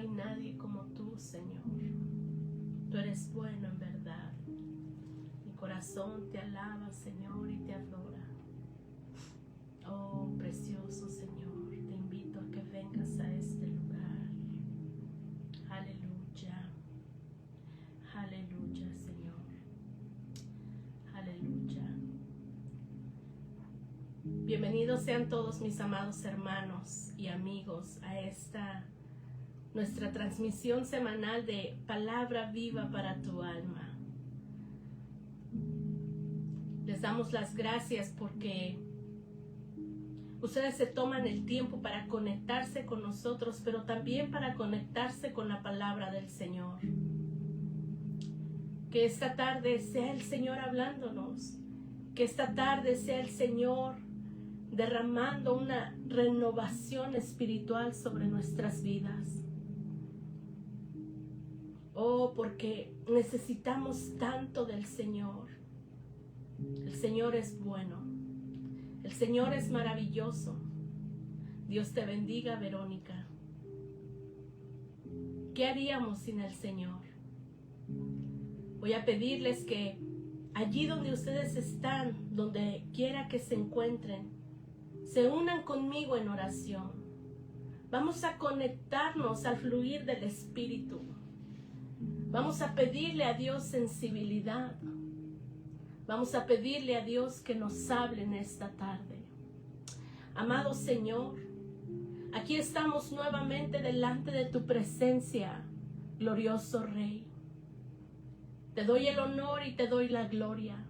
hay nadie como tú, Señor. Tú eres bueno en verdad. Mi corazón te alaba, Señor, y te adora. Oh, precioso Señor, te invito a que vengas a este lugar. Aleluya. Aleluya, Señor. Aleluya. Bienvenidos sean todos mis amados hermanos y amigos a nuestra transmisión semanal de Palabra Viva para tu Alma. Les damos las gracias porque ustedes se toman el tiempo para conectarse con nosotros, pero también para conectarse con la palabra del Señor. Que esta tarde sea el Señor hablándonos, que esta tarde sea el Señor derramando una renovación espiritual sobre nuestras vidas. Oh, porque necesitamos tanto del Señor. El Señor es bueno. El Señor es maravilloso. Dios te bendiga, Verónica. ¿Qué haríamos sin el Señor? Voy a pedirles que allí donde ustedes están, donde quiera que se encuentren, se unan conmigo en oración. Vamos a conectarnos al fluir del Espíritu. Vamos a pedirle a Dios sensibilidad. Vamos a pedirle a Dios que nos hable en esta tarde. Amado Señor, aquí estamos nuevamente delante de tu presencia, glorioso Rey. Te doy el honor y te doy la gloria,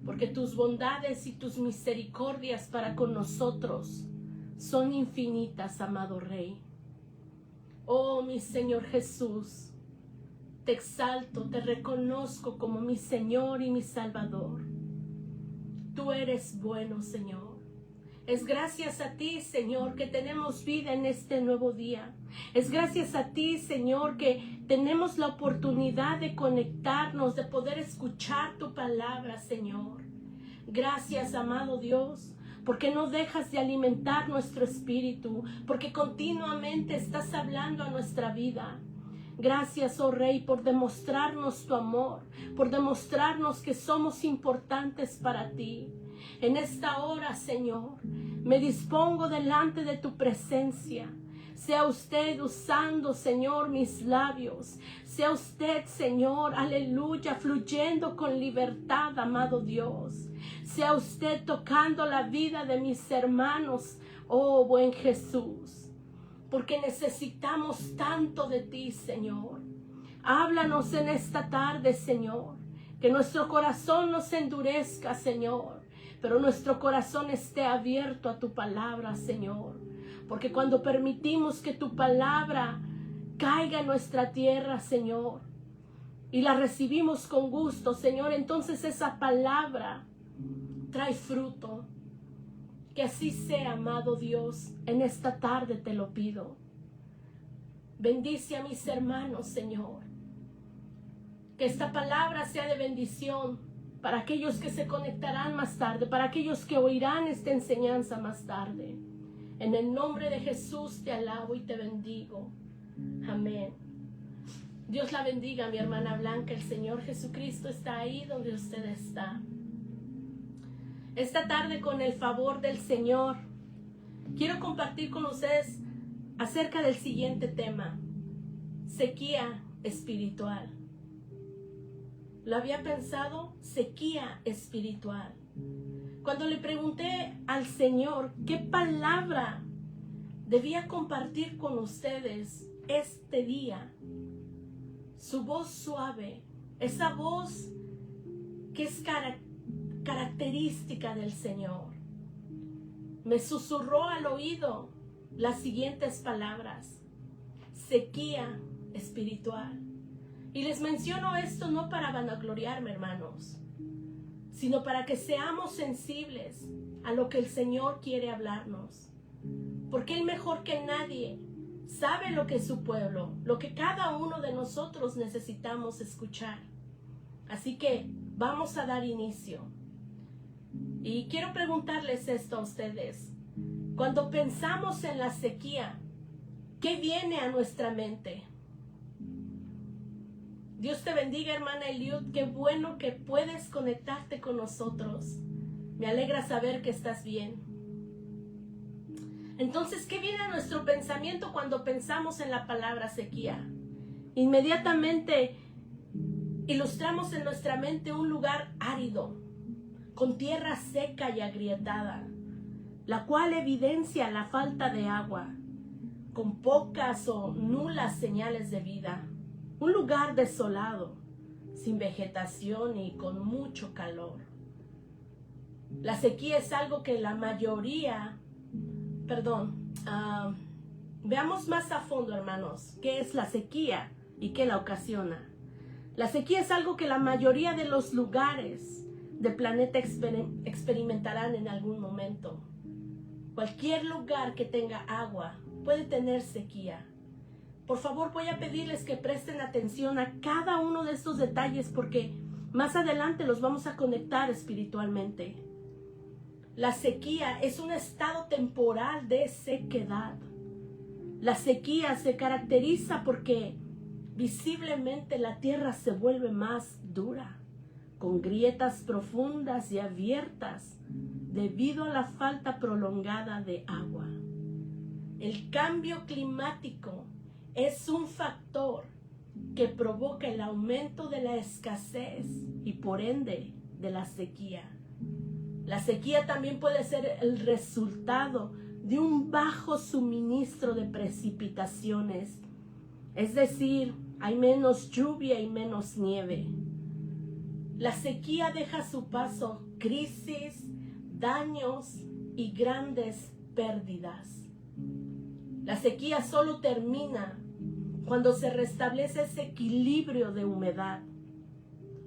porque tus bondades y tus misericordias para con nosotros son infinitas, amado Rey. Oh, mi Señor Jesús, te exalto, te reconozco como mi Señor y mi Salvador. Tú eres bueno, Señor. Es gracias a ti, Señor, que tenemos vida en este nuevo día. Es gracias a ti, Señor, que tenemos la oportunidad de conectarnos, de poder escuchar tu palabra, Señor. Gracias, amado Dios, porque no dejas de alimentar nuestro espíritu, porque continuamente estás hablando a nuestra vida. Gracias, oh Rey, por demostrarnos tu amor, por demostrarnos que somos importantes para ti. En esta hora, Señor, me dispongo delante de tu presencia. Sea usted usando, Señor, mis labios. Sea usted, Señor, aleluya, fluyendo con libertad, amado Dios. Sea usted tocando la vida de mis hermanos, oh buen Jesús. Porque necesitamos tanto de ti, Señor. Háblanos en esta tarde, Señor. Que nuestro corazón no se endurezca, Señor, pero nuestro corazón esté abierto a tu palabra, Señor. Porque cuando permitimos que tu palabra caiga en nuestra tierra, Señor, y la recibimos con gusto, Señor, entonces esa palabra trae fruto. Que así sea, amado Dios, en esta tarde te lo pido. Bendice a mis hermanos, Señor. Que esta palabra sea de bendición para aquellos que se conectarán más tarde, para aquellos que oirán esta enseñanza más tarde. En el nombre de Jesús te alabo y te bendigo. Amén. Dios la bendiga, mi hermana Blanca. El Señor Jesucristo está ahí donde usted está. Esta tarde, con el favor del Señor, quiero compartir con ustedes acerca del siguiente tema: sequía espiritual. ¿Lo había pensado? Sequía espiritual. Cuando le pregunté al Señor qué palabra debía compartir con ustedes este día, su voz suave, esa voz que es característica del Señor, me susurró al oído las siguientes palabras: sequía espiritual. Y les menciono esto no para vanagloriarme, hermanos, sino para que seamos sensibles a lo que el Señor quiere hablarnos. Porque Él mejor que nadie sabe lo que es su pueblo, lo que cada uno de nosotros necesitamos escuchar. Así que vamos a dar inicio. Y quiero preguntarles esto a ustedes. Cuando pensamos en la sequía, ¿Qué viene a nuestra mente? Dios te bendiga, hermana Eliud. Qué bueno que puedes conectarte con nosotros. Me alegra saber que estás bien. Entonces, ¿qué viene a nuestro pensamiento cuando pensamos en la palabra sequía? Inmediatamente ilustramos en nuestra mente un lugar árido, con tierra seca y agrietada, la cual evidencia la falta de agua, con pocas o nulas señales de vida. Un lugar desolado, sin vegetación y con mucho calor. La sequía es algo que la mayoría, veamos más a fondo, hermanos, qué es la sequía y qué la ocasiona. La sequía es algo que la mayoría de los lugares del planeta experimentarán en algún momento. Cualquier lugar que tenga agua puede tener sequía. Por favor, voy a pedirles que presten atención a cada uno de estos detalles porque más adelante los vamos a conectar espiritualmente. La sequía es un estado temporal de sequedad. La sequía se caracteriza porque visiblemente la tierra se vuelve más dura, con grietas profundas y abiertas debido a la falta prolongada de agua. El cambio climático es un factor que provoca el aumento de la escasez y por ende de la sequía. La sequía también puede ser el resultado de un bajo suministro de precipitaciones, es decir, hay menos lluvia y menos nieve. La sequía deja a su paso crisis, daños y grandes pérdidas. La sequía solo termina cuando se restablece ese equilibrio de humedad.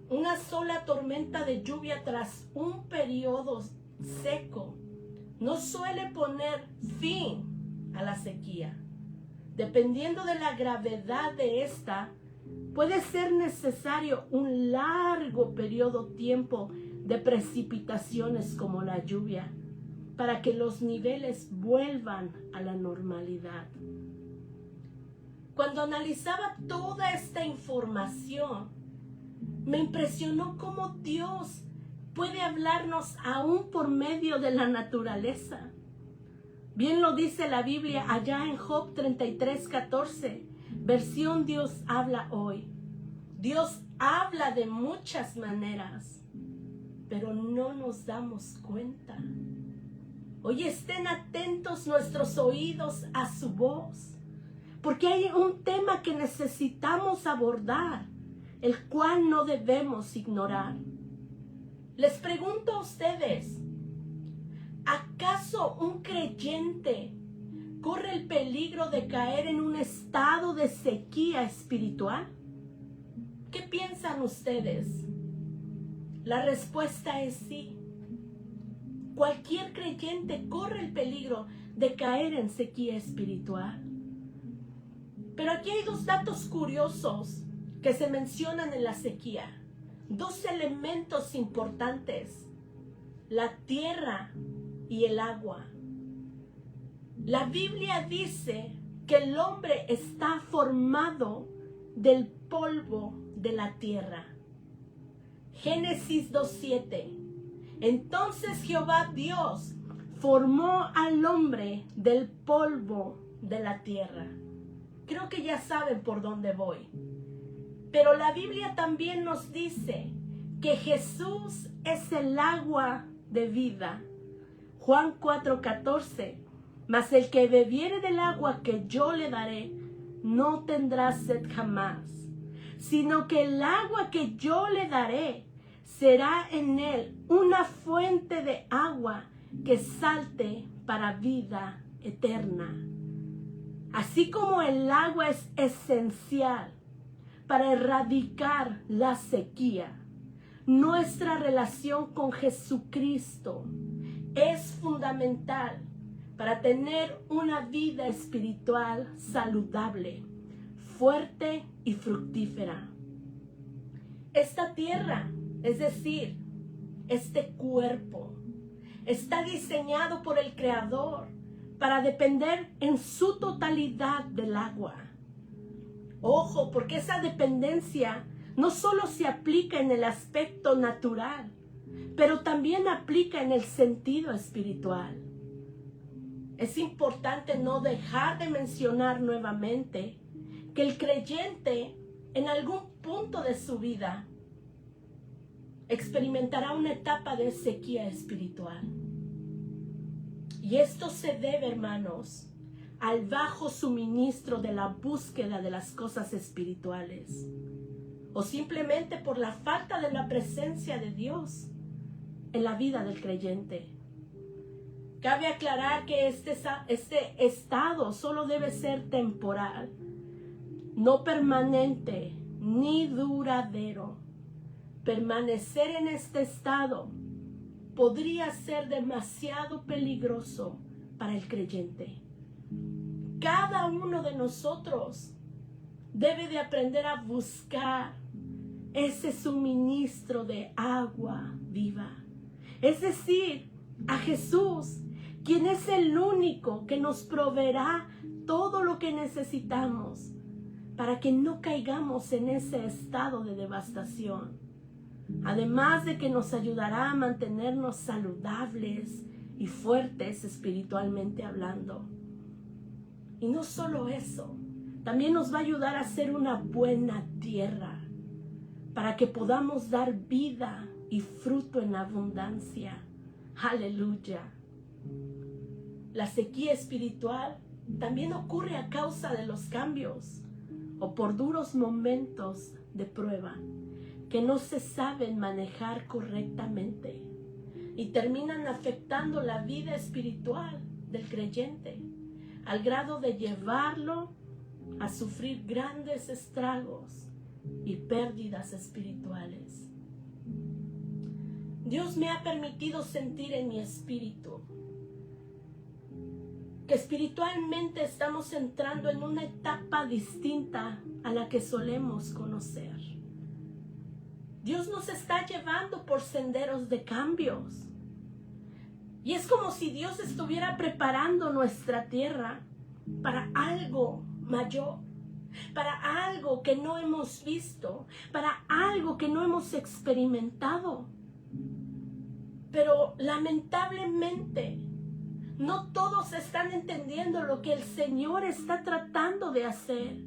Una sola tormenta de lluvia tras un periodo seco no suele poner fin a la sequía. Dependiendo de la gravedad de esta, puede ser necesario un largo periodo tiempo de precipitaciones como la lluvia para que los niveles vuelvan a la normalidad. Cuando analizaba toda esta información, me impresionó cómo Dios puede hablarnos aún por medio de la naturaleza. Bien lo dice la Biblia allá en Job 33:14, versión Dios habla hoy. Dios habla de muchas maneras, pero no nos damos cuenta. Hoy estén atentos nuestros oídos a su voz, porque hay un tema que necesitamos abordar, el cual no debemos ignorar. Les pregunto a ustedes, ¿acaso un creyente corre el peligro de caer en un estado de sequía espiritual? ¿Qué piensan ustedes? La respuesta es sí. Cualquier creyente corre el peligro de caer en sequía espiritual. Pero aquí hay dos datos curiosos que se mencionan en la sequía. Dos elementos importantes: la tierra y el agua. La Biblia dice que el hombre está formado del polvo de la tierra. Génesis 2:7. Entonces Jehová Dios formó al hombre del polvo de la tierra. Creo que ya saben por dónde voy. Pero la Biblia también nos dice que Jesús es el agua de vida. Juan 4:14. Mas el que bebiere del agua que yo le daré, no tendrá sed jamás, sino que el agua que yo le daré será en él una fuente de agua que salte para vida eterna. Así como el agua es esencial para erradicar la sequía, nuestra relación con Jesucristo es fundamental para tener una vida espiritual saludable, fuerte y fructífera. Esta tierra, es decir, este cuerpo, está diseñado por el Creador para depender en su totalidad del agua. Ojo, porque esa dependencia no solo se aplica en el aspecto natural, pero también aplica en el sentido espiritual. Es importante no dejar de mencionar nuevamente que el creyente en algún punto de su vida experimentará una etapa de sequía espiritual. Y esto se debe, hermanos, al bajo suministro de la búsqueda de las cosas espirituales, o simplemente por la falta de la presencia de Dios en la vida del creyente. Cabe aclarar que este estado solo debe ser temporal, no permanente ni duradero. Permanecer en este estado podría ser demasiado peligroso para el creyente. Cada uno de nosotros debe de aprender a buscar ese suministro de agua viva. Es decir, a Jesús, quien es el único que nos proveerá todo lo que necesitamos para que no caigamos en ese estado de devastación. Además de que nos ayudará a mantenernos saludables y fuertes espiritualmente hablando. Y no solo eso, también nos va a ayudar a ser una buena tierra para que podamos dar vida y fruto en abundancia. Aleluya. La sequía espiritual también ocurre a causa de los cambios o por duros momentos de prueba que no se saben manejar correctamente y terminan afectando la vida espiritual del creyente al grado de llevarlo a sufrir grandes estragos y pérdidas espirituales. Dios me ha permitido sentir en mi espíritu que espiritualmente estamos entrando en una etapa distinta a la que solemos conocer. Dios nos está llevando por senderos de cambios. Y es como si Dios estuviera preparando nuestra tierra para algo mayor, para algo que no hemos visto, para algo que no hemos experimentado. Pero lamentablemente, no todos están entendiendo lo que el Señor está tratando de hacer.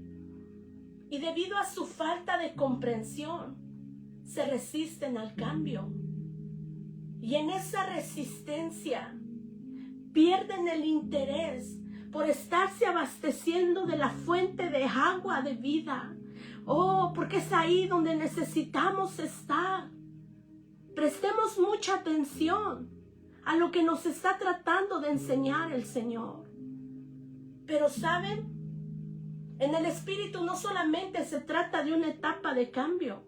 Y debido a su falta de comprensión, se resisten al cambio. Y en esa resistencia pierden el interés por estarse abasteciendo de la fuente de agua de vida. Oh, porque es ahí donde necesitamos estar. Prestemos mucha atención a lo que nos está tratando de enseñar el Señor. Pero ¿saben? En el Espíritu no solamente se trata de una etapa de cambio.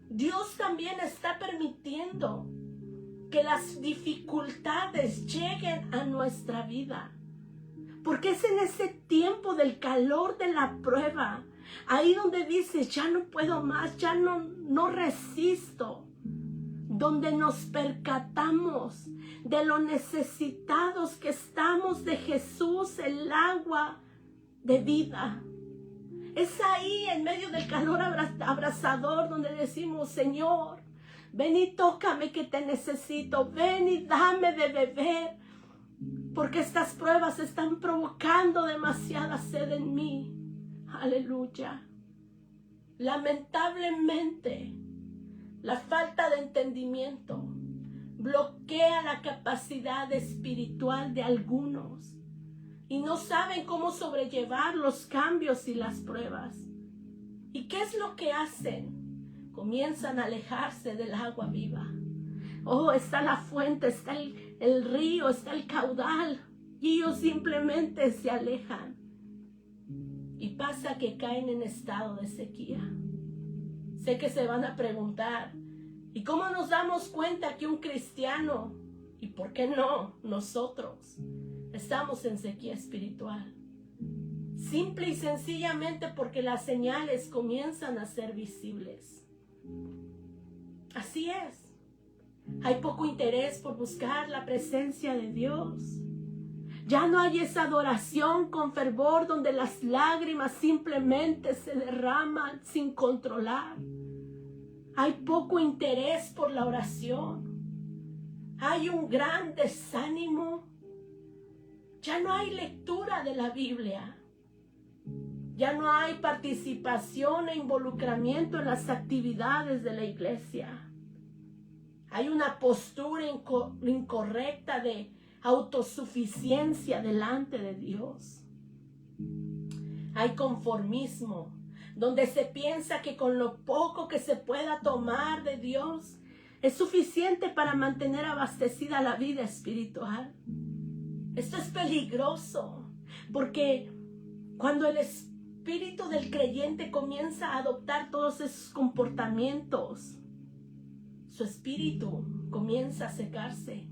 Dios también está permitiendo que las dificultades lleguen a nuestra vida. Porque es en ese tiempo del calor de la prueba, ahí donde dices, ya no puedo más, ya no resisto. Donde nos percatamos de lo necesitados que estamos de Jesús, el agua de vida. Es ahí en medio del calor abrasador donde decimos, Señor, ven y tócame que te necesito, ven y dame de beber, porque estas pruebas están provocando demasiada sed en mí. Aleluya. Lamentablemente, la falta de entendimiento bloquea la capacidad espiritual de algunos y no saben cómo sobrellevar los cambios y las pruebas. ¿Y qué es lo que hacen? Comienzan a alejarse del agua viva. Oh, está la fuente, está el río, está el caudal, y ellos simplemente se alejan. Y pasa que caen en estado de sequía. Sé que se van a preguntar, ¿y cómo nos damos cuenta que un cristiano, y por qué no nosotros, estamos en sequía espiritual? Simple y sencillamente porque las señales comienzan a ser visibles. Así es. Hay poco interés por buscar la presencia de Dios. Ya no hay esa adoración con fervor donde las lágrimas simplemente se derraman sin controlar. Hay poco interés por la oración. Hay un gran desánimo. Ya no hay lectura de la Biblia. Ya no hay participación e involucramiento en las actividades de la iglesia. Hay una postura incorrecta de autosuficiencia delante de Dios. Hay conformismo, donde se piensa que con lo poco que se pueda tomar de Dios es suficiente para mantener abastecida la vida espiritual. Esto es peligroso, porque cuando el espíritu del creyente comienza a adoptar todos esos comportamientos, su espíritu comienza a secarse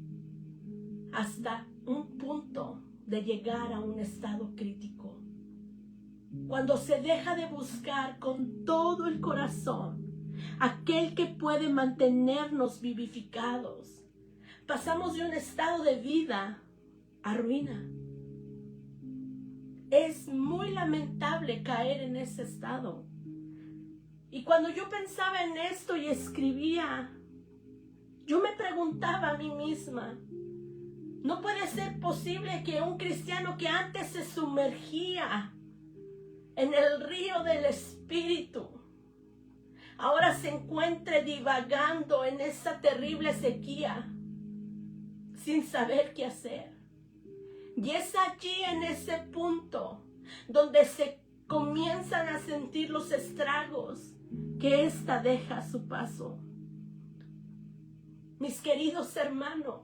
hasta un punto de llegar a un estado crítico. Cuando se deja de buscar con todo el corazón aquel que puede mantenernos vivificados, pasamos de un estado de vida a ruina. Es muy lamentable caer en ese estado. Y cuando yo pensaba en esto y escribía, yo me preguntaba a mí misma, no puede ser posible que un cristiano que antes se sumergía en el río del Espíritu, ahora se encuentre divagando en esa terrible sequía, sin saber qué hacer. Y es allí, en ese punto, donde se comienzan a sentir los estragos que ésta deja a su paso. Mis queridos hermanos,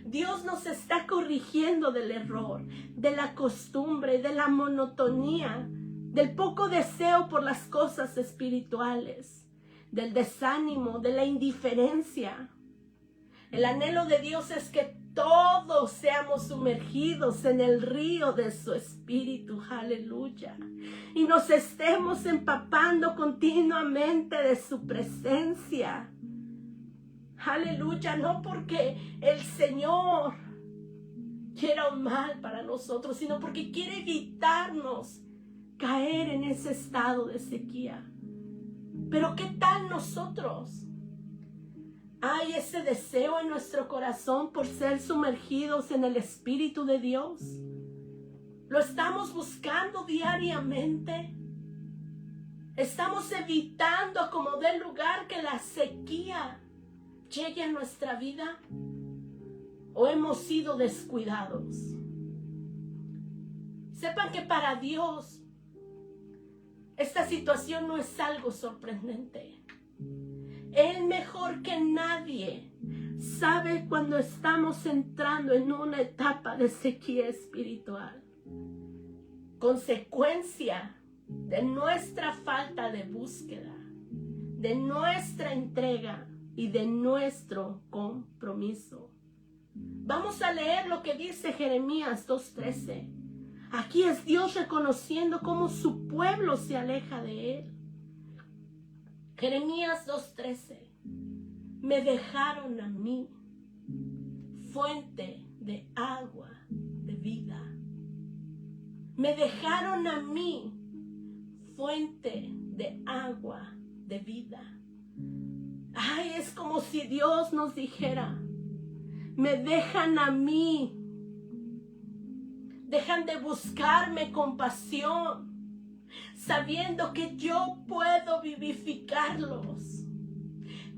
Dios nos está corrigiendo del error, de la costumbre, de la monotonía, del poco deseo por las cosas espirituales, del desánimo, de la indiferencia. El anhelo de Dios es que todos seamos sumergidos en el río de su Espíritu, aleluya, y nos estemos empapando continuamente de su presencia, aleluya, no porque el Señor quiera un mal para nosotros, sino porque quiere evitarnos caer en ese estado de sequía. Pero ¿qué tal nosotros? ¿Hay ese deseo en nuestro corazón por ser sumergidos en el Espíritu de Dios? ¿Lo estamos buscando diariamente? ¿Estamos evitando a como dé lugar que la sequía llegue a nuestra vida? ¿O hemos sido descuidados? Sepan que para Dios esta situación no es algo sorprendente. Él mejor que nadie sabe cuando estamos entrando en una etapa de sequía espiritual, consecuencia de nuestra falta de búsqueda, de nuestra entrega y de nuestro compromiso. Vamos a leer lo que dice Jeremías 2:13. Aquí es Dios reconociendo cómo su pueblo se aleja de Él. Jeremías 2:13. Me dejaron a mí, fuente de agua de vida. Me dejaron a mí, fuente de agua de vida. Ay, es como si Dios nos dijera, me dejan a mí, dejan de buscarme con pasión, sabiendo que yo puedo vivificarlos,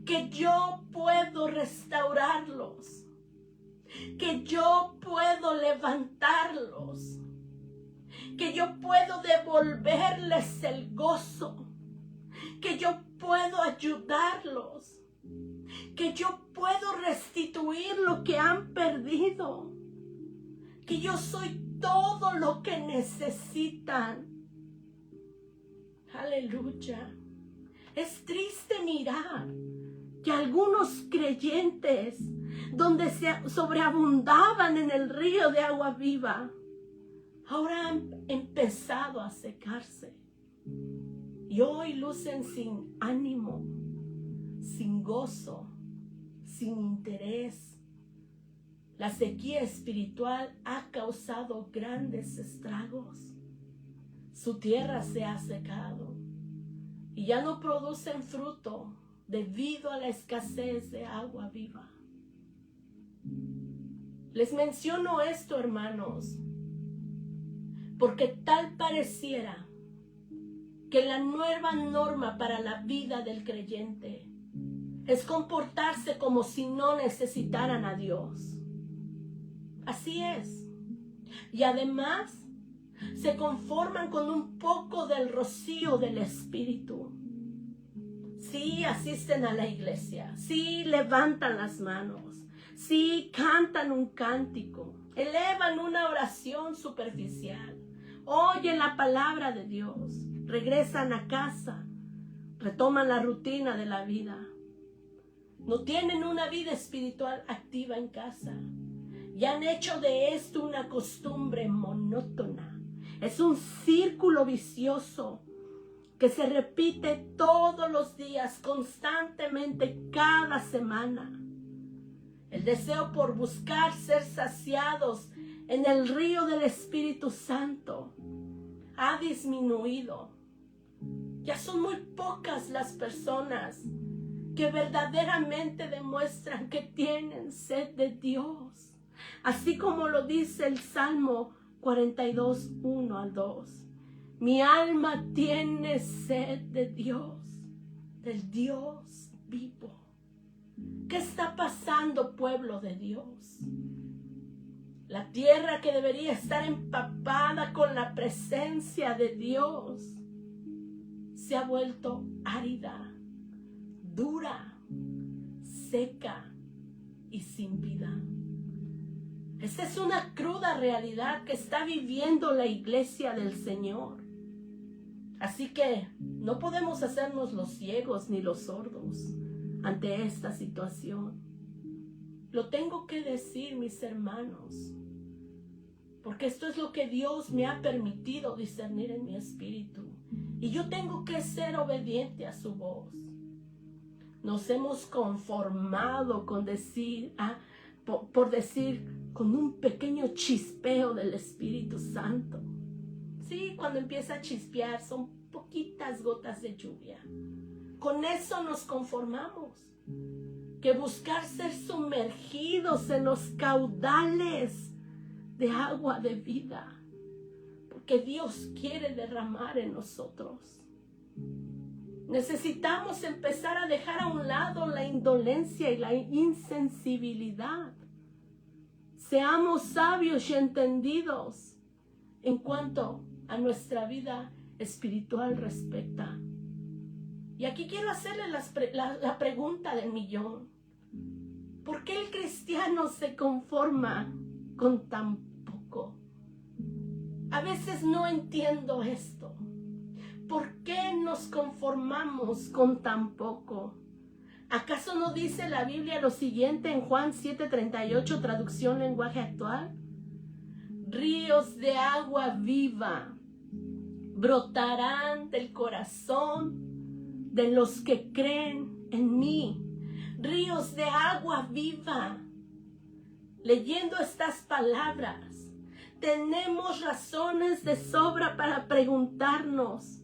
que yo puedo restaurarlos, que yo puedo levantarlos, que yo puedo devolverles el gozo, que yo puedo ayudarlos, que yo puedo restituir lo que han perdido, que yo soy todo lo que necesitan. Aleluya. Es triste mirar que algunos creyentes, donde se sobreabundaban en el río de agua viva, ahora han empezado a secarse. Y hoy lucen sin ánimo, sin gozo, sin interés. La sequía espiritual ha causado grandes estragos. Su tierra se ha secado y ya no producen fruto debido a la escasez de agua viva. Les menciono esto, hermanos, porque tal pareciera que la nueva norma para la vida del creyente es comportarse como si no necesitaran a Dios. Así es. Y además se conforman con un poco del rocío del Espíritu. Sí, asisten a la iglesia, sí, levantan las manos, sí, cantan un cántico, elevan una oración superficial, oyen la palabra de Dios, regresan a casa, retoman la rutina de la vida. No tienen una vida espiritual activa en casa y han hecho de esto una costumbre monótona. Es un círculo vicioso que se repite todos los días, constantemente, cada semana. El deseo por buscar ser saciados en el río del Espíritu Santo ha disminuido. Ya son muy pocas las personas que verdaderamente demuestran que tienen sed de Dios. Así como lo dice el Salmo 42, 1 al 2. Mi alma tiene sed de Dios, del Dios vivo. ¿Qué está pasando, pueblo de Dios? La tierra que debería estar empapada con la presencia de Dios se ha vuelto árida, dura, seca y sin vida. Esa es una cruda realidad que está viviendo la iglesia del Señor. Así que no podemos hacernos los ciegos ni los sordos ante esta situación. Lo tengo que decir, mis hermanos, porque esto es lo que Dios me ha permitido discernir en mi espíritu. Y yo tengo que ser obediente a su voz. Nos hemos conformado con decir, por decir, con un pequeño chispeo del Espíritu Santo. Sí, cuando empieza a chispear son poquitas gotas de lluvia. Con eso nos conformamos. Que buscar ser sumergidos en los caudales de agua de vida. Porque Dios quiere derramar en nosotros. Necesitamos empezar a dejar a un lado la indolencia y la insensibilidad. Seamos sabios y entendidos en cuanto a nuestra vida espiritual respecta. Y aquí quiero hacerle la pregunta del millón. ¿Por qué el cristiano se conforma con tan poco? A veces no entiendo esto. ¿Por qué nos conformamos con tan poco? ¿Acaso no dice la Biblia lo siguiente en Juan 7:38, traducción lenguaje actual? Ríos de agua viva brotarán del corazón de los que creen en mí. Ríos de agua viva. Leyendo estas palabras, tenemos razones de sobra para preguntarnos,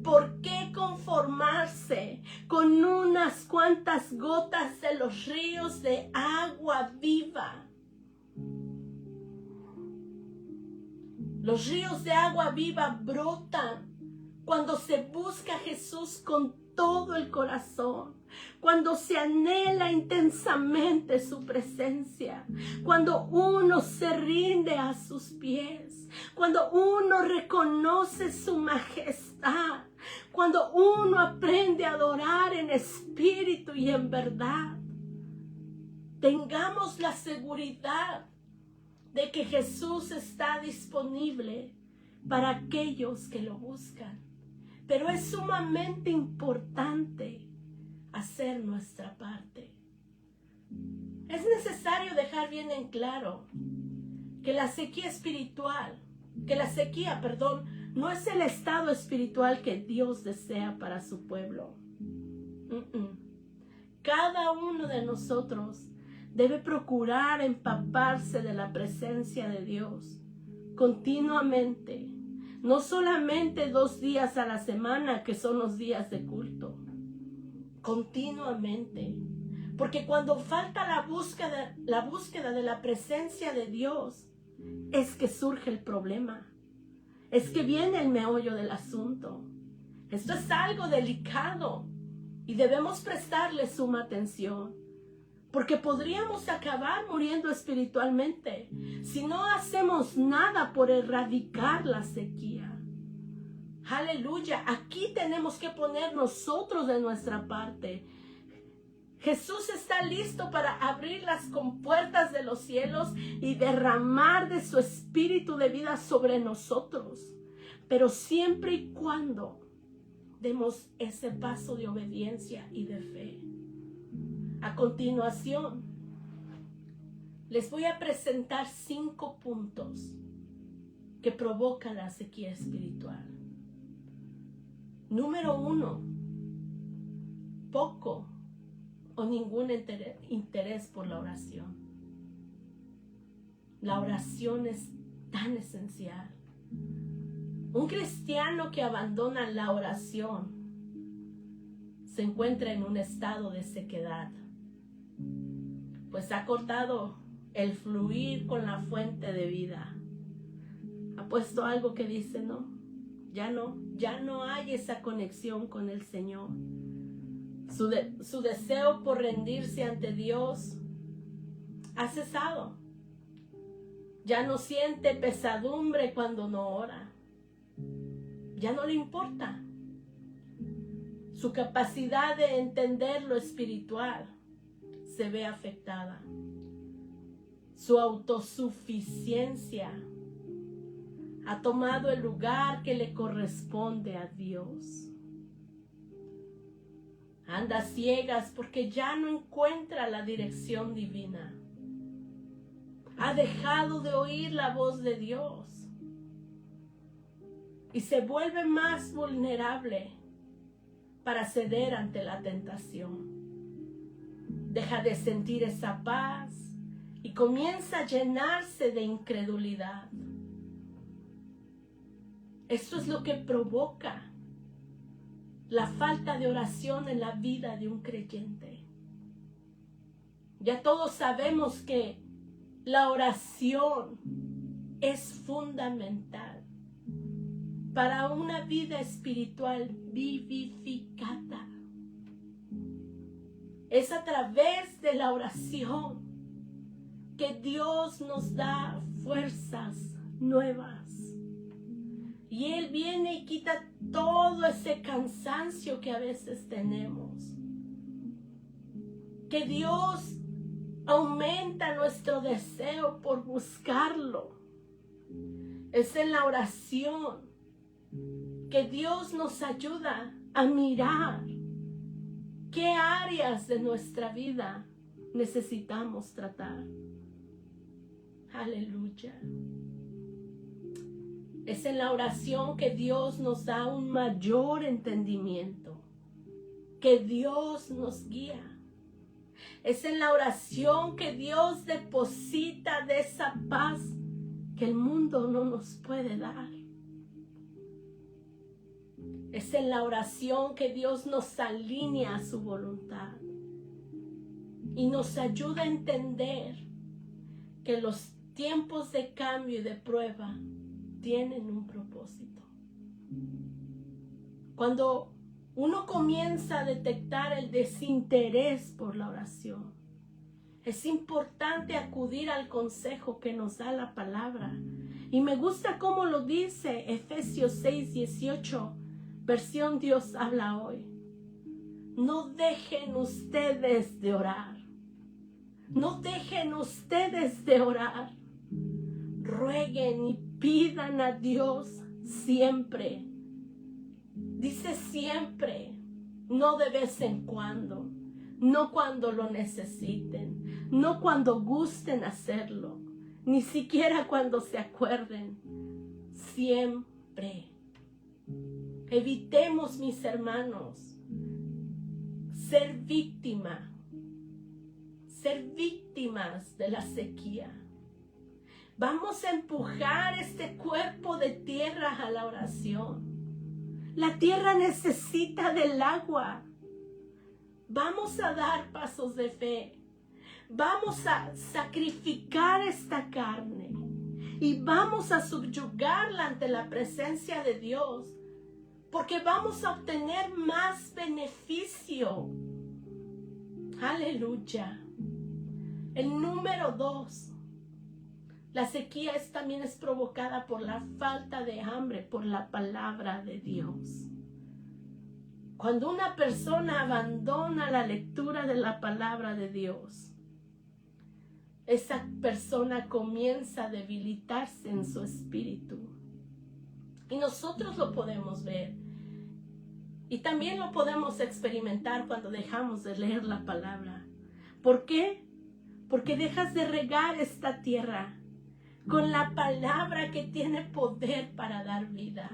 ¿por qué conformarse con unas cuantas gotas de los ríos de agua viva? Los ríos de agua viva brotan cuando se busca a Jesús con todo el corazón, cuando se anhela intensamente su presencia, cuando uno se rinde a sus pies, cuando uno reconoce su majestad, cuando uno aprende a adorar en espíritu y en verdad. Tengamos la seguridad de que Jesús está disponible para aquellos que lo buscan. Pero es sumamente importante hacer nuestra parte. Es necesario dejar bien en claro que la sequía no es el estado espiritual que Dios desea para su pueblo. Cada uno de nosotros debe procurar empaparse de la presencia de Dios continuamente. No solamente 2 días a la semana, que son los días de culto. Continuamente. Porque cuando falta la búsqueda de la presencia de Dios, es que surge el problema. Es que viene el meollo del asunto. Esto es algo delicado y debemos prestarle suma atención. Porque podríamos acabar muriendo espiritualmente si no hacemos nada por erradicar la sequía. Aleluya, aquí tenemos que poner nosotros de nuestra parte. Jesús está listo para abrir las compuertas de los cielos y derramar de su espíritu de vida sobre nosotros. Pero siempre y cuando demos ese paso de obediencia y de fe. A continuación, les voy a presentar 5 puntos que provocan la sequía espiritual. Número 1, poco o ningún interés por la oración. La oración es tan esencial. Un cristiano que abandona la oración se encuentra en un estado de sequedad, pues ha cortado el fluir con la fuente de vida. Ha puesto algo que dice, ya no hay esa conexión con el Señor. Su deseo por rendirse ante Dios ha cesado. Ya no siente pesadumbre cuando no ora. Ya no le importa. Su capacidad de entender lo espiritual se ve afectada. Su autosuficiencia ha tomado el lugar que le corresponde a Dios. Anda a ciegas porque ya no encuentra la dirección divina. Ha dejado de oír la voz de Dios y se vuelve más vulnerable para ceder ante la tentación. Deja de sentir esa paz y comienza a llenarse de incredulidad. Esto es lo que provoca la falta de oración en la vida de un creyente. Ya todos sabemos que la oración es fundamental para una vida espiritual vivificada. Es a través de la oración que Dios nos da fuerzas nuevas. Y Él viene y quita todo ese cansancio que a veces tenemos. Que Dios aumenta nuestro deseo por buscarlo. Es en la oración que Dios nos ayuda a mirar qué áreas de nuestra vida necesitamos tratar. Aleluya. Es en la oración que Dios nos da un mayor entendimiento, que Dios nos guía. Es en la oración que Dios deposita de esa paz que el mundo no nos puede dar. Es en la oración que Dios nos alinea a su voluntad y nos ayuda a entender que los tiempos de cambio y de prueba tienen un propósito. Cuando uno comienza a detectar el desinterés por la oración, es importante acudir al consejo que nos da la palabra. Y me gusta cómo lo dice Efesios 6:18, versión Dios habla hoy. No dejen ustedes de orar. No dejen ustedes de orar. Rueguen y pidan a Dios siempre. Dice siempre, no de vez en cuando, no cuando lo necesiten, no cuando gusten hacerlo, ni siquiera cuando se acuerden. Siempre. Evitemos, mis hermanos, ser ser víctimas de la sequía. Vamos a empujar este cuerpo de tierra a la oración. La tierra necesita del agua. Vamos a dar pasos de fe. Vamos a sacrificar esta carne y vamos a subyugarla ante la presencia de Dios, porque vamos a obtener más beneficio. Aleluya. El número 2. La sequía también es provocada por la falta de hambre por la palabra de Dios. Cuando una persona abandona la lectura de la palabra de Dios, esa persona comienza a debilitarse en su espíritu. Y nosotros lo podemos ver. Y también lo podemos experimentar cuando dejamos de leer la palabra. ¿Por qué? Porque dejas de regar esta tierra con la palabra que tiene poder para dar vida.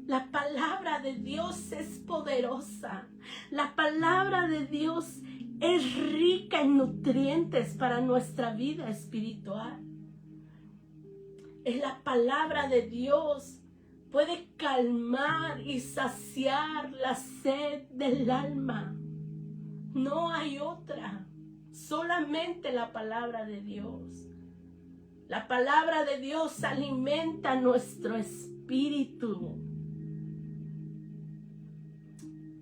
La palabra de Dios es poderosa. La palabra de Dios es rica en nutrientes para nuestra vida espiritual. Es la palabra de Dios puede calmar y saciar la sed del alma. No hay otra, solamente la palabra de Dios. La palabra de Dios alimenta nuestro espíritu.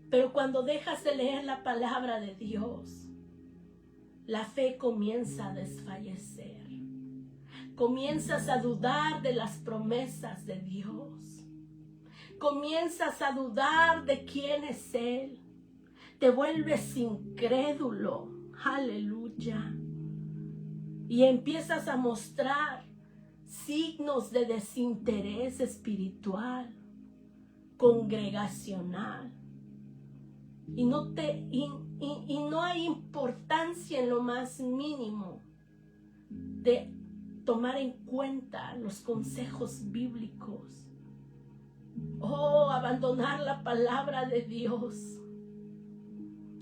Pero cuando dejas de leer la palabra de Dios, la fe comienza a desfallecer. Comienzas a dudar de las promesas de Dios. Comienzas a dudar de quién es Él. Te vuelves incrédulo. Aleluya. Y empiezas a mostrar signos de desinterés espiritual, congregacional. Y no hay importancia en lo más mínimo de tomar en cuenta los consejos bíblicos. Abandonar la palabra de Dios.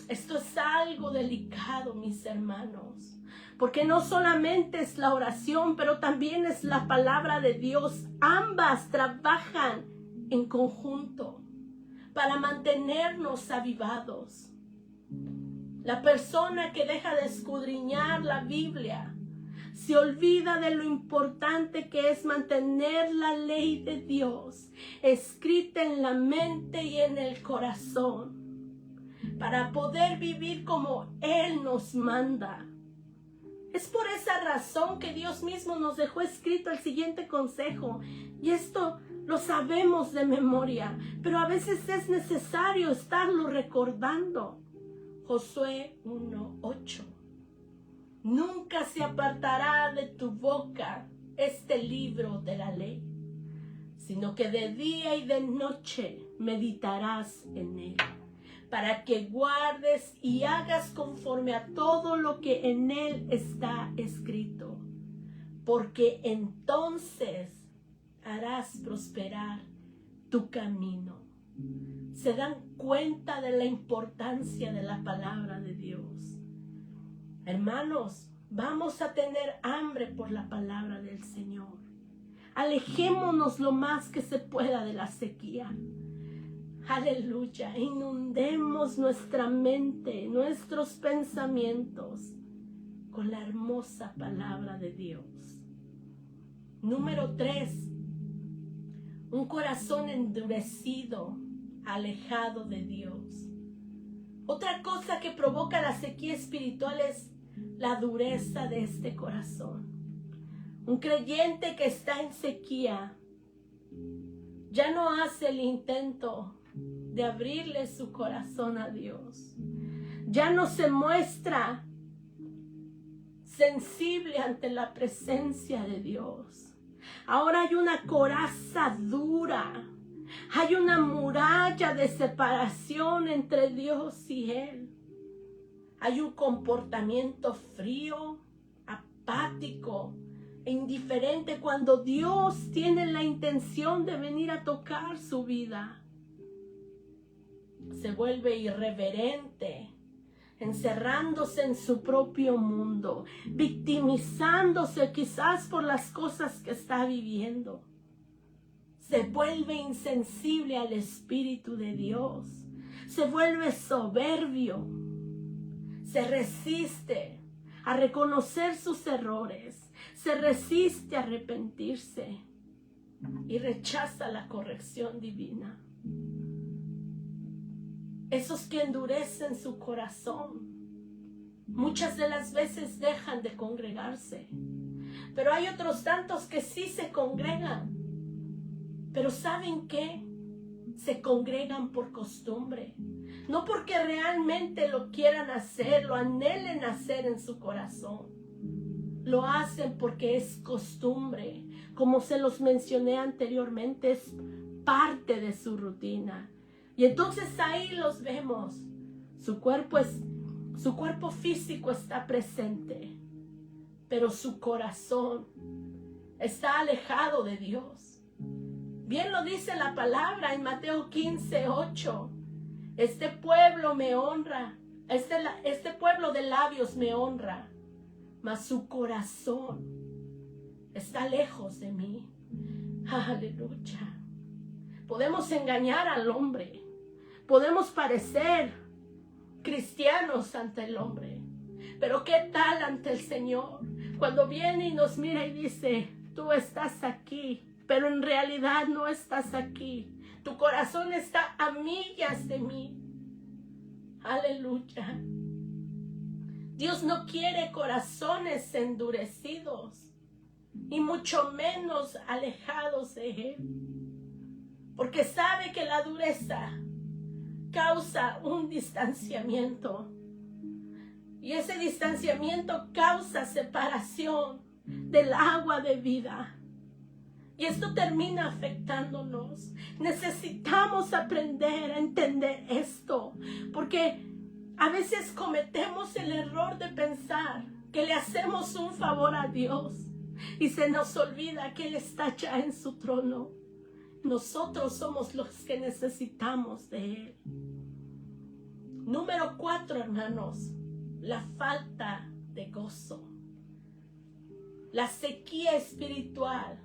Esto es algo delicado, mis hermanos, porque no solamente es la oración, pero también es la palabra de Dios. Ambas trabajan en conjunto para mantenernos avivados. La persona que deja de escudriñar la Biblia se olvida de lo importante que es mantener la ley de Dios escrita en la mente y en el corazón para poder vivir como Él nos manda. Es por esa razón que Dios mismo nos dejó escrito el siguiente consejo, y esto lo sabemos de memoria, pero a veces es necesario estarlo recordando. Josué 1:8. Nunca se apartará de tu boca este libro de la ley, sino que de día y de noche meditarás en él, para que guardes y hagas conforme a todo lo que en él está escrito, porque entonces harás prosperar tu camino. ¿Se dan cuenta de la importancia de la palabra de Dios? Hermanos, vamos a tener hambre por la palabra del Señor. Alejémonos lo más que se pueda de la sequía. Aleluya, inundemos nuestra mente, nuestros pensamientos con la hermosa palabra de Dios. Número 3, un corazón endurecido, alejado de Dios. Otra cosa que provoca la sequía espiritual es la dureza de este corazón. Un creyente que está en sequía ya no hace el intento de abrirle su corazón a Dios. Ya no se muestra sensible ante la presencia de Dios. Ahora hay una coraza dura. Hay una muralla de separación entre Dios y Él. Hay un comportamiento frío, apático e indiferente cuando Dios tiene la intención de venir a tocar su vida. Se vuelve irreverente encerrándose en su propio mundo, victimizándose quizás por las cosas que está viviendo. Se vuelve insensible al Espíritu de Dios, se vuelve soberbio, se resiste a reconocer sus errores, se resiste a arrepentirse y rechaza la corrección divina. Esos que endurecen su corazón, muchas de las veces dejan de congregarse, pero hay otros tantos que sí se congregan, pero ¿saben qué? Se congregan por costumbre, no porque realmente lo quieran hacer, lo anhelen hacer en su corazón. Lo hacen porque es costumbre, como se los mencioné anteriormente, es parte de su rutina. Y entonces ahí los vemos. Su cuerpo físico está presente, pero su corazón está alejado de Dios. Bien lo dice la palabra en Mateo 15:8. Este pueblo me honra, este pueblo de labios me honra, mas su corazón está lejos de mí. Aleluya. Podemos engañar al hombre, podemos parecer cristianos ante el hombre, pero ¿qué tal ante el Señor? Cuando viene y nos mira y dice, tú estás aquí, pero en realidad no estás aquí. Tu corazón está a millas de mí. Aleluya. Dios no quiere corazones endurecidos y mucho menos alejados de Él, porque sabe que la dureza causa un distanciamiento y ese distanciamiento causa separación del agua de vida. Y esto termina afectándonos. Necesitamos aprender a entender esto, porque a veces cometemos el error de pensar que le hacemos un favor a Dios y se nos olvida que Él está ya en su trono. Nosotros somos los que necesitamos de Él. Número 4, hermanos, la falta de gozo. La sequía espiritual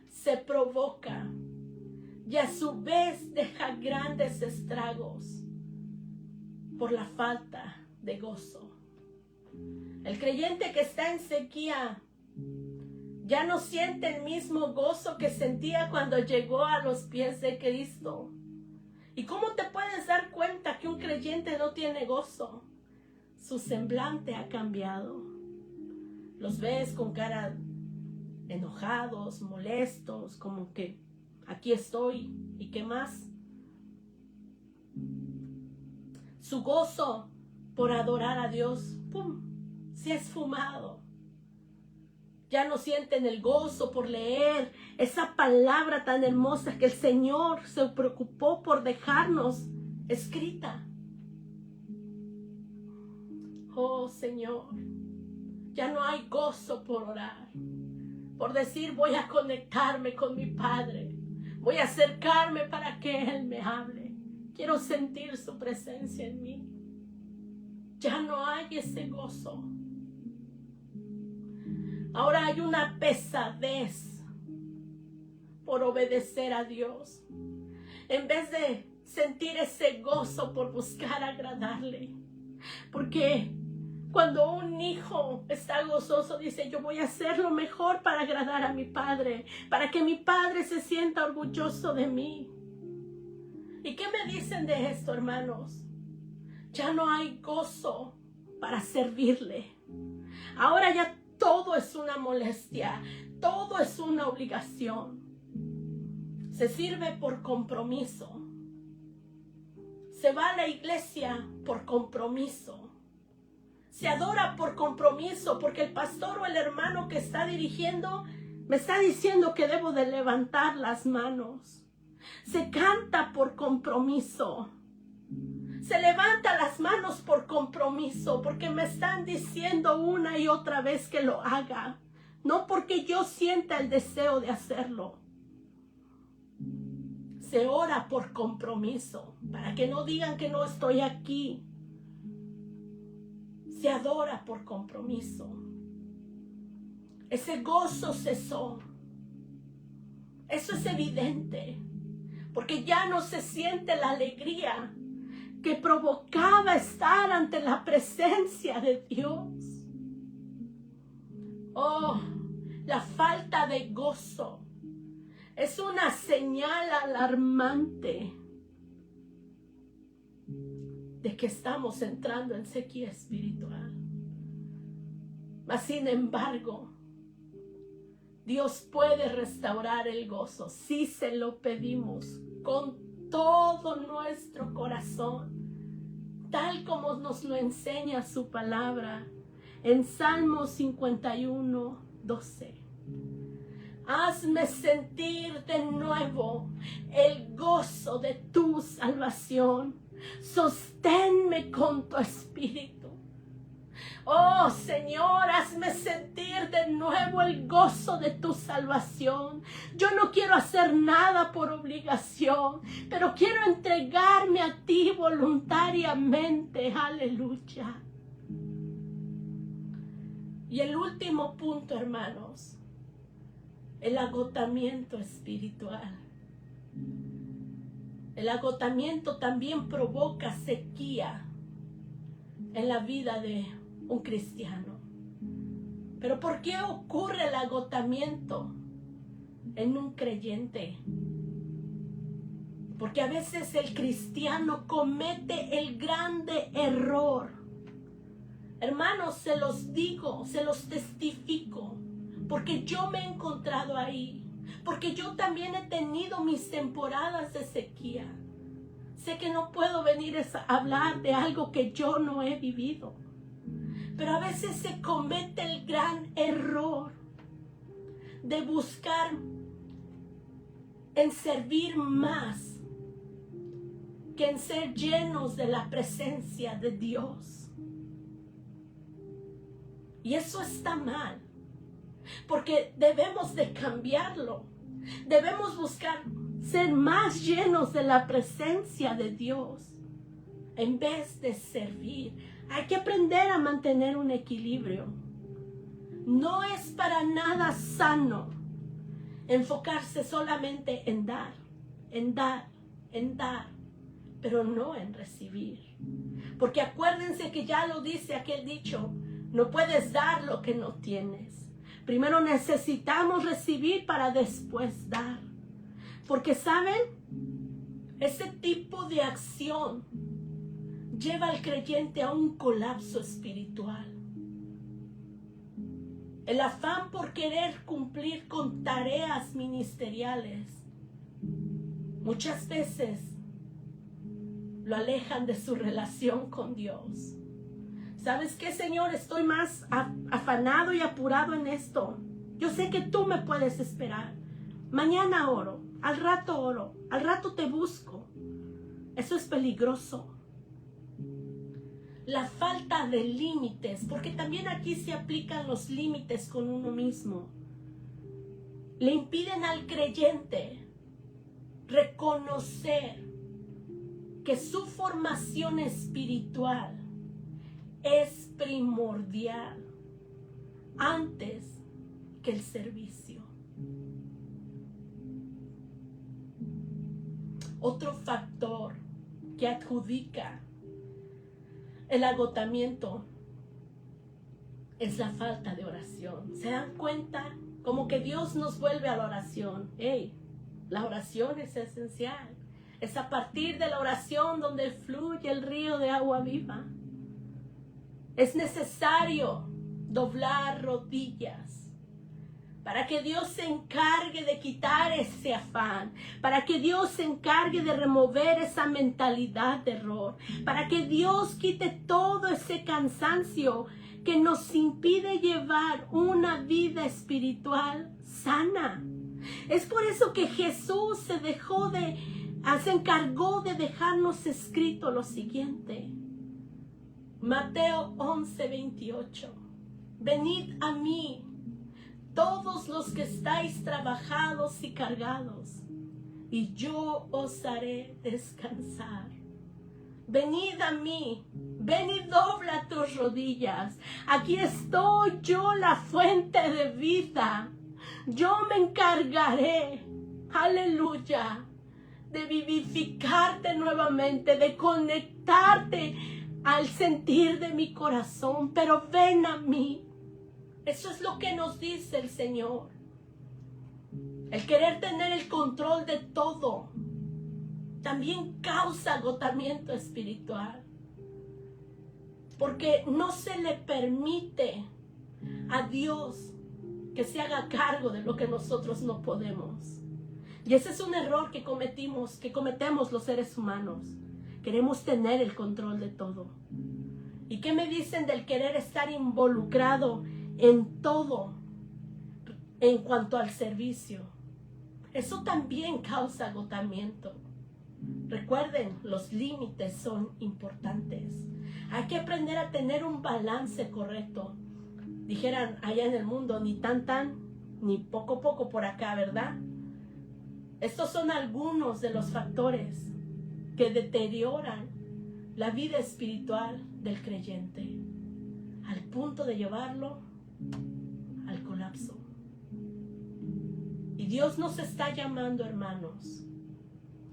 se provoca y a su vez deja grandes estragos por la falta de gozo. El creyente que está en sequía ya no siente el mismo gozo que sentía cuando llegó a los pies de Cristo. ¿Y cómo te puedes dar cuenta que un creyente no tiene gozo? Su semblante ha cambiado. Los ves con cara enojados, molestos, como que aquí estoy y qué más. Su gozo por adorar a Dios, ¡pum!, se ha esfumado. Ya no sienten el gozo por leer esa palabra tan hermosa que el Señor se preocupó por dejarnos escrita. Oh Señor, ya no hay gozo por orar, por decir voy a conectarme con mi Padre, voy a acercarme para que Él me hable. Quiero sentir su presencia en mí. Ya no hay ese gozo. Ahora hay una pesadez por obedecer a Dios, en vez de sentir ese gozo por buscar agradarle. Porque cuando un hijo está gozoso, dice, yo voy a hacer lo mejor para agradar a mi padre, para que mi padre se sienta orgulloso de mí. ¿Y qué me dicen de esto, hermanos? Ya no hay gozo para servirle. Ahora ya todo es una molestia, todo es una obligación. Se sirve por compromiso. Se va a la iglesia por compromiso. Se adora por compromiso, porque el pastor o el hermano que está dirigiendo me está diciendo que debo de levantar las manos. Se canta por compromiso. Se levanta las manos por compromiso, porque me están diciendo una y otra vez que lo haga, no porque yo sienta el deseo de hacerlo. Se ora por compromiso, para que no digan que no estoy aquí. se adora por compromiso. Ese gozo cesó. Eso es evidente, porque ya no se siente la alegría que provocaba estar ante la presencia de Dios. Oh, la falta de gozo es una señal alarmante de que estamos entrando en sequía espiritual. Mas sin embargo, Dios puede restaurar el gozo si se lo pedimos con todo nuestro corazón, tal como nos lo enseña su palabra en Salmo 51, 12. Hazme sentir de nuevo el gozo de tu salvación. Sosténme con tu espíritu. Oh Señor, hazme sentir de nuevo el gozo de tu salvación. Yo no quiero hacer nada por obligación, pero quiero entregarme a ti voluntariamente. Aleluya. Y el último punto, hermanos, el agotamiento espiritual. El agotamiento también provoca sequía en la vida de un cristiano. Pero ¿por qué ocurre el agotamiento en un creyente? Porque a veces el cristiano comete el grande error. Hermanos, se los digo, se los testifico, porque yo me he encontrado ahí, porque yo también he tenido mis temporadas de sequía. Sé que no puedo venir a hablar de algo que yo no he vivido, pero a veces se comete el gran error de buscar en servir más que en ser llenos de la presencia de Dios. Y eso está mal, porque debemos de cambiarlo. Debemos buscar ser más llenos de la presencia de Dios en vez de servir. Hay que aprender a mantener un equilibrio. No es para nada sano enfocarse solamente en dar, pero no en recibir. Porque acuérdense que ya lo dice aquel dicho, no puedes dar lo que no tienes. Primero necesitamos recibir para después dar. Porque, ¿saben? Ese tipo de acción lleva al creyente a un colapso espiritual. El afán por querer cumplir con tareas ministeriales muchas veces lo alejan de su relación con Dios. ¿Sabes qué, Señor? Estoy más afanado y apurado en esto. Yo sé que tú me puedes esperar. Mañana oro, al rato te busco. Eso es peligroso. La falta de límites, porque también aquí se aplican los límites con uno mismo, le impiden al creyente reconocer que su formación espiritual es primordial antes que el servicio. Otro factor que adjudica el agotamiento es la falta de oración. ¿Se dan cuenta? Como que Dios nos vuelve a la oración. La oración es esencial. Es a partir de la oración donde fluye el río de agua viva. Es necesario doblar rodillas para que Dios se encargue de quitar ese afán, para que Dios se encargue de remover esa mentalidad de error, para que Dios quite todo ese cansancio que nos impide llevar una vida espiritual sana. Es por eso que Jesús se encargó de dejarnos escrito lo siguiente. Mateo 11:28. Venid a mí, todos los que estáis trabajados y cargados, y yo os haré descansar. venid a mí, ven y dobla tus rodillas. Aquí estoy yo, la fuente de vida. Yo me encargaré, aleluya, de vivificarte nuevamente, de conectarte al sentir de mi corazón. Pero ven a mí. Eso es lo que nos dice el Señor. El querer tener el control de todo también causa agotamiento espiritual, porque no se le permite a Dios que se haga cargo de lo que nosotros no podemos. Y ese es un error que cometemos los seres humanos. Queremos tener el control de todo. ¿Y qué me dicen del querer estar involucrado en todo en cuanto al servicio? Eso también causa agotamiento. Recuerden, los límites son importantes. Hay que aprender a tener un balance correcto. Dijeran allá en el mundo, ni tan, ni poco por acá, ¿verdad? Estos son algunos de los factores que deterioran la vida espiritual del creyente, al punto de llevarlo al colapso. Y Dios nos está llamando, hermanos,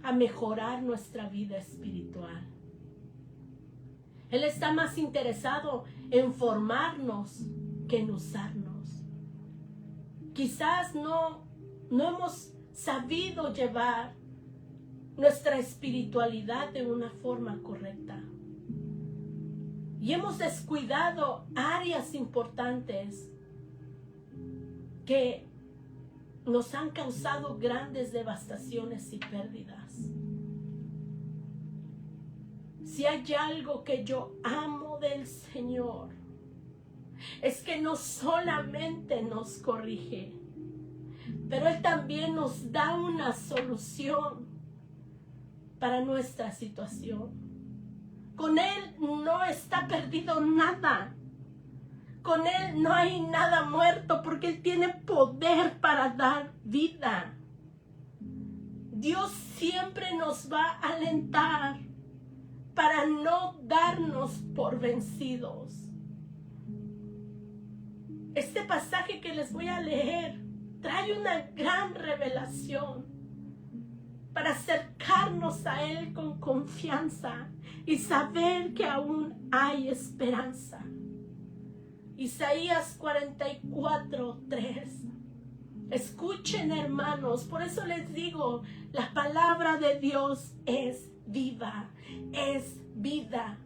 a mejorar nuestra vida espiritual. Él está más interesado en formarnos que en usarnos. Quizás no hemos sabido llevar nuestra espiritualidad de una forma correcta. Y hemos descuidado áreas importantes que nos han causado grandes devastaciones y pérdidas. Si hay algo que yo amo del Señor, es que no solamente nos corrige, pero Él también nos da una solución para nuestra situación. Con Él no está perdido nada. Con Él no hay nada muerto, porque Él tiene poder para dar vida. Dios siempre nos va a alentar para no darnos por vencidos. Este pasaje que les voy a leer trae una gran revelación para acercarnos a Él con confianza y saber que aún hay esperanza. Isaías 44:3. Escuchen, hermanos, por eso les digo, la palabra de Dios es viva, es vida.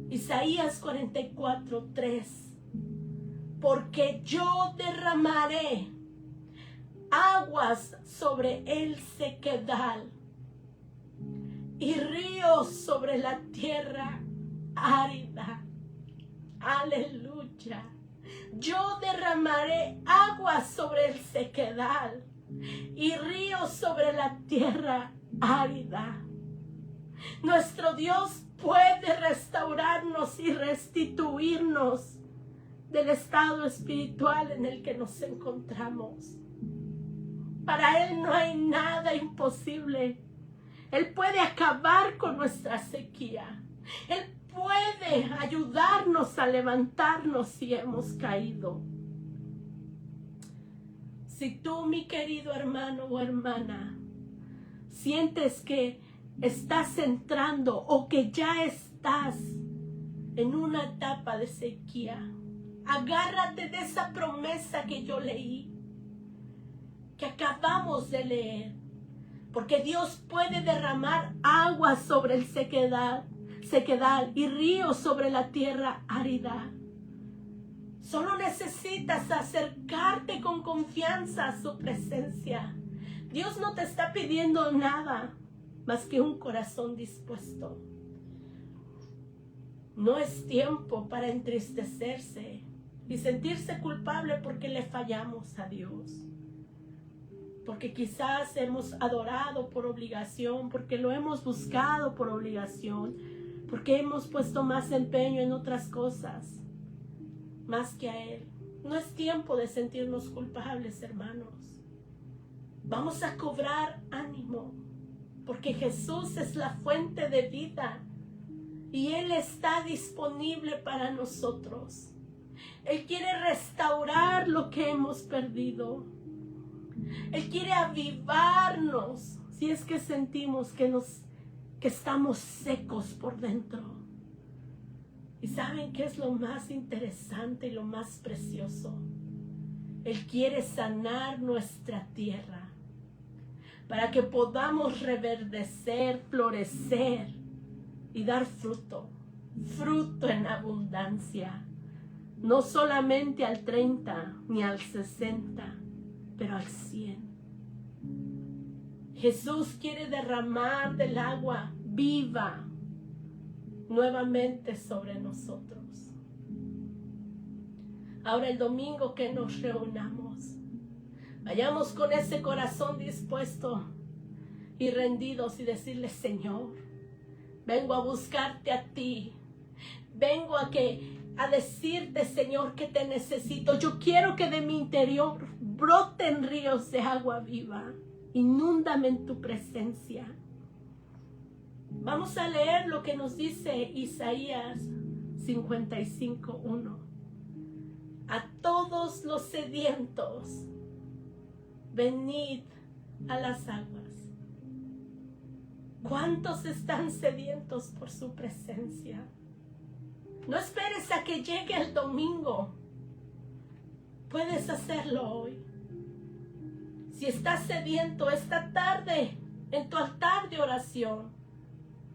Isaías 44:3. Porque yo derramaré aguas sobre el sequedal y ríos sobre la tierra árida. Aleluya. Yo derramaré aguas sobre el sequedal y ríos sobre la tierra árida. Nuestro Dios puede restaurarnos y restituirnos del estado espiritual en el que nos encontramos. Para Él no hay nada imposible. Él puede acabar con nuestra sequía. Él puede ayudarnos a levantarnos si hemos caído. Si tú, mi querido hermano o hermana, sientes que estás entrando o que ya estás en una etapa de sequía, agárrate de esa promesa que yo leí, que acabamos de leer, porque Dios puede derramar agua sobre el sequedal y ríos sobre la tierra árida. Solo necesitas acercarte con confianza a su presencia. Dios no te está pidiendo nada más que un corazón dispuesto. No es tiempo para entristecerse y sentirse culpable porque le fallamos a Dios. Porque quizás hemos adorado por obligación, porque lo hemos buscado por obligación, porque hemos puesto más empeño en otras cosas, más que a Él. No es tiempo de sentirnos culpables, hermanos. Vamos a cobrar ánimo. porque Jesús es la fuente de vida y Él está disponible para nosotros. Él quiere restaurar lo que hemos perdido. Él quiere avivarnos si es que sentimos que estamos secos por dentro. ¿Y saben qué es lo más interesante y lo más precioso? Él quiere sanar nuestra tierra para que podamos reverdecer, florecer y dar fruto en abundancia. No solamente al 30 ni al 60, pero al 100. Jesús quiere derramar del agua viva nuevamente sobre nosotros. Ahora el domingo que nos reunamos, vayamos con ese corazón dispuesto y rendidos y decirle: Señor, vengo a buscarte a ti. Vengo a decirte, Señor, que te necesito. Yo quiero que de mi interior broten ríos de agua viva. Inúndame en tu presencia. Vamos a leer lo que nos dice Isaías 55:1. A todos los sedientos, venid a las aguas. ¿Cuántos están sedientos por su presencia? No esperes a que llegue el domingo. Puedes hacerlo hoy. Si estás sediento esta tarde en tu altar de oración,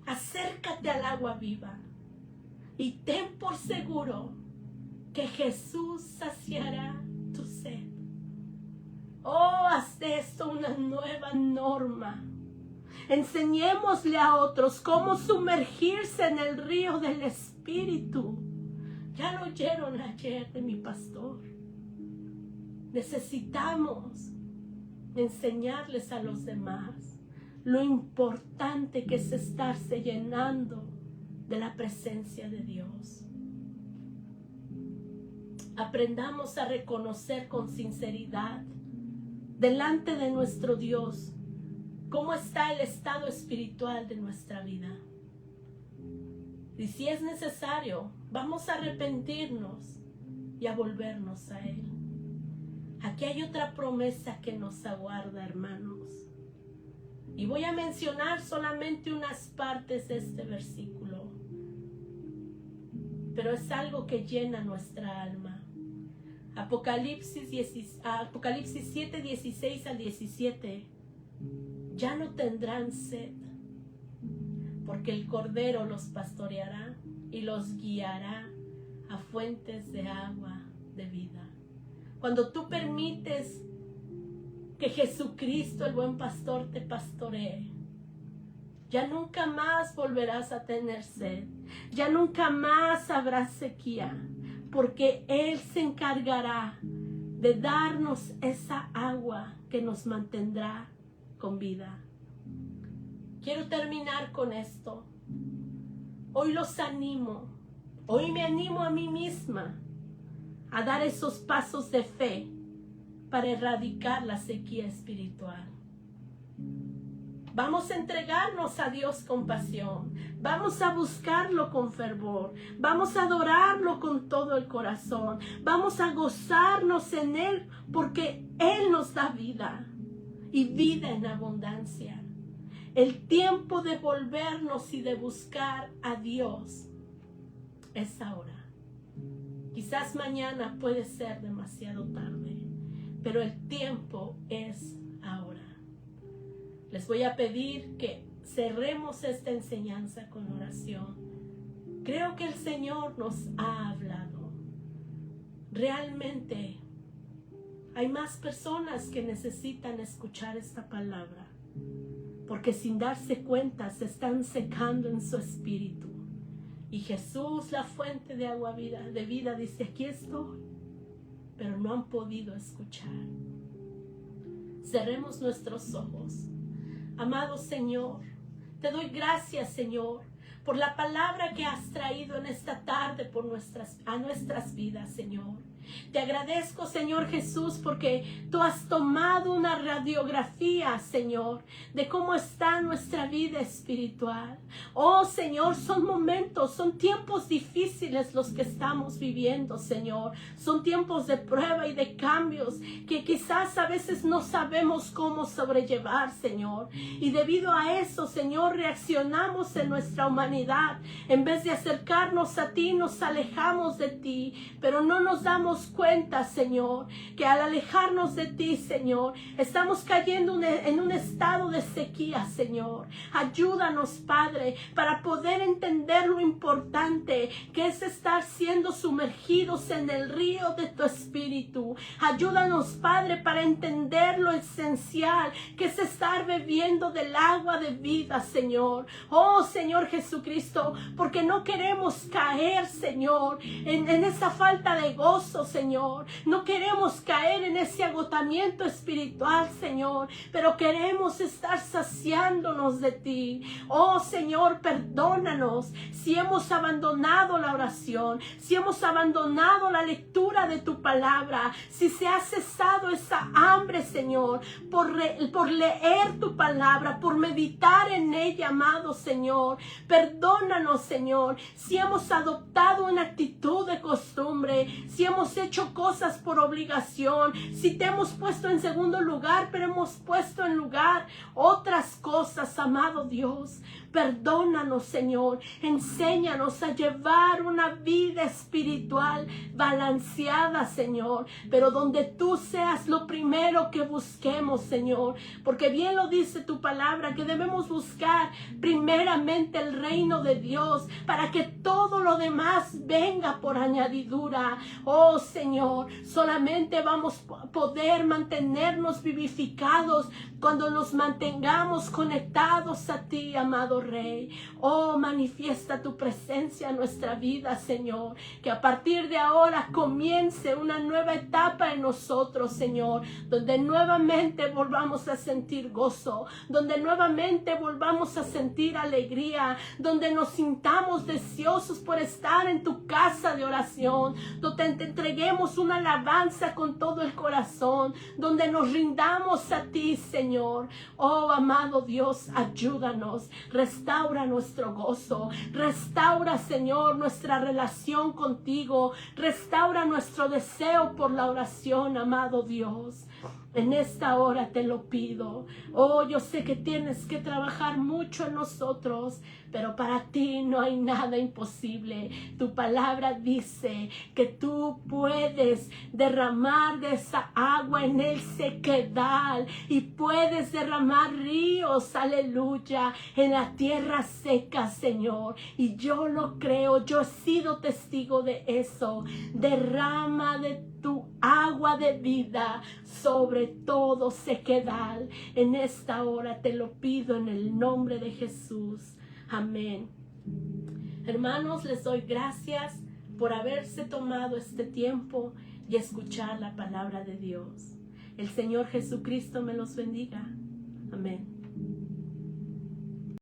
acércate al agua viva y ten por seguro que Jesús saciará tu sed. Oh, haz de esto una nueva norma. Enseñémosle a otros cómo sumergirse en el río del Espíritu. Ya lo oyeron ayer de mi pastor. Necesitamos enseñarles a los demás lo importante que es estarse llenando de la presencia de Dios. Aprendamos a reconocer con sinceridad delante de nuestro Dios cómo está el estado espiritual de nuestra vida. Y si es necesario, vamos a arrepentirnos y a volvernos a Él. Aquí hay otra promesa que nos aguarda, hermanos. Y voy a mencionar solamente unas partes de este versículo, pero es algo que llena nuestra alma. Apocalipsis 7, 16 al 17. Ya no tendrán sed, porque el Cordero los pastoreará y los guiará a fuentes de agua de vida. Cuando tú permites que Jesucristo, el buen pastor, te pastoree, ya nunca más volverás a tener sed, ya nunca más habrá sequía, porque Él se encargará de darnos esa agua que nos mantendrá con vida. Quiero terminar con esto. Hoy los animo, hoy me animo a mí misma a dar esos pasos de fe para erradicar la sequía espiritual. Vamos a entregarnos a Dios con pasión. Vamos a buscarlo con fervor. Vamos a adorarlo con todo el corazón. Vamos a gozarnos en Él porque Él nos da vida y vida en abundancia. El tiempo de volvernos y de buscar a Dios es ahora. Quizás mañana puede ser demasiado tarde, pero el tiempo es ahora. Les voy a pedir que cerremos esta enseñanza con oración. Creo que el Señor nos ha hablado. Realmente hay más personas que necesitan escuchar esta palabra, porque sin darse cuenta se están secando en su espíritu. Y Jesús, la fuente de agua de vida, dice: aquí estoy, pero no han podido escuchar. Cerremos nuestros ojos. Amado Señor, te doy gracias, Señor, por la palabra que has traído en esta tarde a nuestras vidas, Señor. Te agradezco, Señor Jesús, porque tú has tomado una radiografía, Señor, de cómo está nuestra vida espiritual. Oh, Señor, son momentos, son tiempos difíciles los que estamos viviendo, Señor. Son tiempos de prueba y de cambios que quizás a veces no sabemos cómo sobrellevar, Señor. Y debido a eso, Señor, reaccionamos en nuestra humanidad. En vez de acercarnos a ti, nos alejamos de ti, pero no nos damos cuenta, Señor, que al alejarnos de ti, Señor, estamos cayendo en un estado de sequía, Señor. Ayúdanos, Padre, para poder entender lo importante que es estar siendo sumergidos en el río de tu Espíritu. Ayúdanos, Padre, para entender lo esencial que es estar bebiendo del agua de vida, Señor. Oh, Señor Jesucristo, porque no queremos caer, Señor, en esa falta de gozo, Señor. No queremos caer en ese agotamiento espiritual, Señor, pero queremos estar saciándonos de ti. Oh, Señor, perdónanos si hemos abandonado la oración, si hemos abandonado la lectura de tu palabra, si se ha cesado esa hambre, Señor, por leer tu palabra, por meditar en ella, amado Señor. Perdónanos, Señor, si hemos adoptado una actitud de costumbre, si hemos hecho cosas por obligación, si te hemos puesto en segundo lugar, pero hemos puesto en lugar otras cosas, amado Dios. Perdónanos, Señor. Enséñanos a llevar una vida espiritual balanceada, Señor, pero donde tú seas lo primero que busquemos, Señor, porque bien lo dice tu palabra, que debemos buscar primeramente el reino de Dios para que todo lo demás venga por añadidura. Oh, Señor, solamente vamos a poder mantenernos vivificados cuando nos mantengamos conectados a ti, amado Rey. Oh, manifiesta tu presencia en nuestra vida, Señor. Que a partir de ahora comience una nueva etapa en nosotros, Señor, donde nuevamente volvamos a sentir gozo, donde nuevamente volvamos a sentir alegría, donde nos sintamos deseosos por estar en tu casa de oración, donde te entreguemos una alabanza con todo el corazón, donde nos rindamos a ti, Señor. Oh, amado Dios, ayúdanos, restaura nuestro gozo, restaura, Señor, nuestra relación contigo, restaura nuestro deseo por la oración, amado Dios. En esta hora te lo pido. Oh, yo sé que tienes que trabajar mucho en nosotros, pero para ti no hay nada imposible. Tu palabra dice que tú puedes derramar de esa agua en el sequedal y puedes derramar ríos, aleluya, en la tierra seca, Señor. Y yo lo creo, yo he sido testigo de eso. Derrama de tu agua de vida sobre todo sequedal. En esta hora te lo pido en el nombre de Jesús. Amén. Hermanos, les doy gracias por haberse tomado este tiempo y escuchar la palabra de Dios. El Señor Jesucristo me los bendiga. Amén.